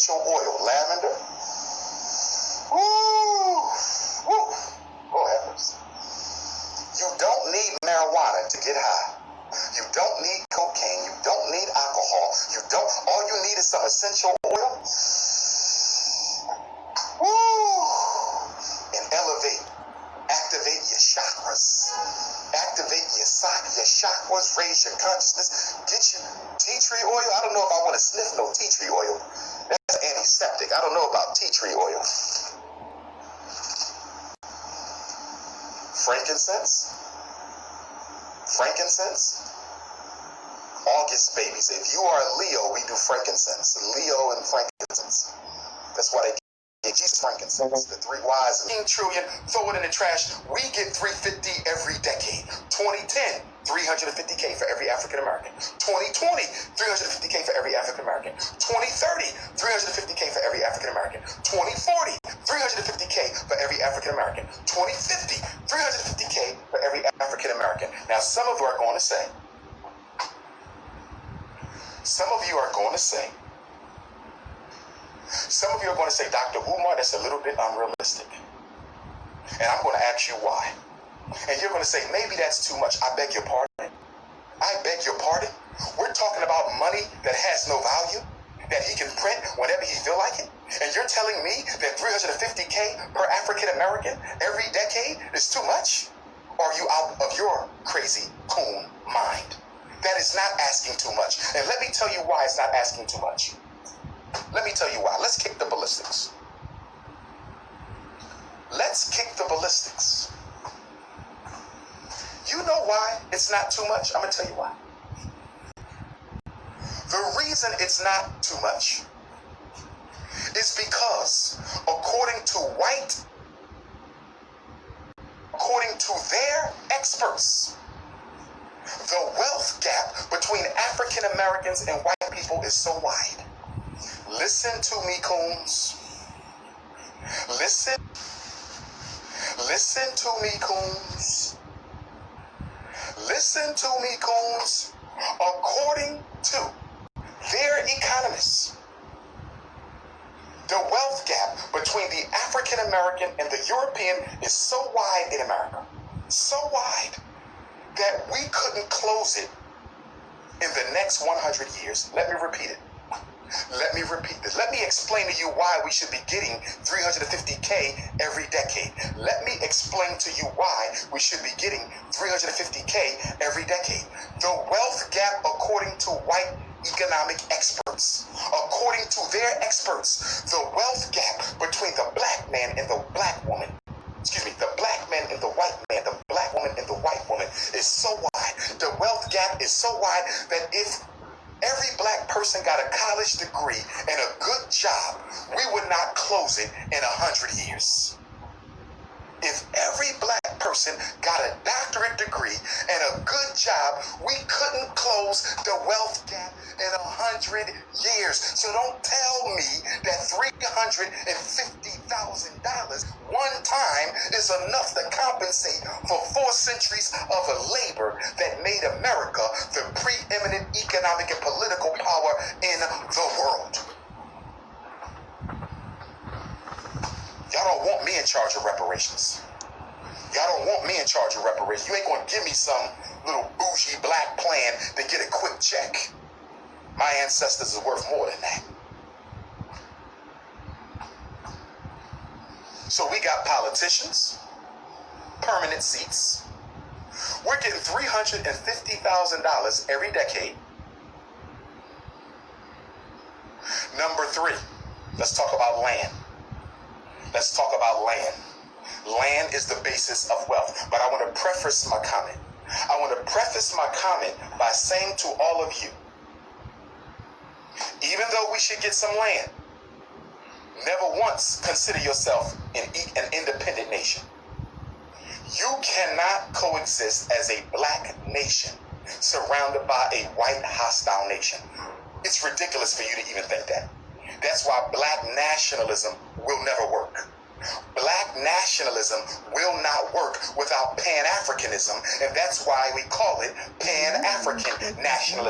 essential oil, lavender. Woo! Woo! Lord have mercy. You don't need marijuana to get high. You don't need cocaine. You don't need alcohol. All you need is some essential oil. Woo! And activate your chakras. Activate your chakras, raise your consciousness. Get your tea tree oil. I don't know if I want to sniff no tea tree oil. That's antiseptic. I don't know about tea tree oil. Frankincense. August babies. If you are a Leo, we do frankincense. Leo and frankincense. That's why they get Jesus frankincense. The 3 wise and 10 trillion. Throw it in the trash. We get 350 every decade. 2010, 350K for every African American. 2020, 350K for every African American. 2030, 350K for every African American. 2040, 350K for every African American. 2050, 350K for every African American. Now, some of you are going to say, Dr. Umar, that's a little bit unrealistic. And I'm going to ask you why. And you're going to say, maybe that's too much. I beg your pardon. We're talking about money that has no value, that he can print whenever he feel like it. And you're telling me that 350K per African American every decade is too much? Or are you out of your crazy coon mind? That is not asking too much. And let me tell you why it's not asking too much. Let me tell you why. Let's kick the ballistics. You know why it's not too much? I'm going to tell you why. The reason it's not too much is because according to their experts, the wealth gap between African Americans and white people is so wide. Listen to me, coons. Listen to me, coons. Listen to me, coons. According to their economists, the wealth gap between the African American and the European is so wide in America, so wide, that we couldn't close it in the next 100 years. Let me repeat it. Let me repeat this. Let me explain to you why we should be getting 350K every decade. Let me explain to you why we should be getting 350K every decade. The wealth gap, according to white economic experts, according to their experts, the wealth gap between the black man and the black woman, the black man and the white man, the black woman and the white woman is so wide. The wealth gap is so wide that if every black person got a college degree and a good job, we would not close it in 100 years. If every black person got a doctorate degree and a good job, we couldn't close the wealth gap in 100 years. So don't tell me that $350,000 one time is enough to compensate for 4 centuries of a labor that made America the preeminent economic and political power in the world. Y'all don't want me in charge of reparations. You ain't going to give me some little bougie black plan to get a quick check. My ancestors are worth more than that. So we got politicians, permanent seats. We're getting $350,000 every decade. Number 3, let's talk about land. Land is the basis of wealth. But I want to preface my comment. By saying to all of you, even though we should get some land, never once consider yourself an independent nation. You cannot coexist as a black nation surrounded by a white hostile nation. It's ridiculous for you to even think that. That's why black nationalism will never work. Black nationalism will not work without Pan-Africanism, and that's why we call it Pan-African nationalism.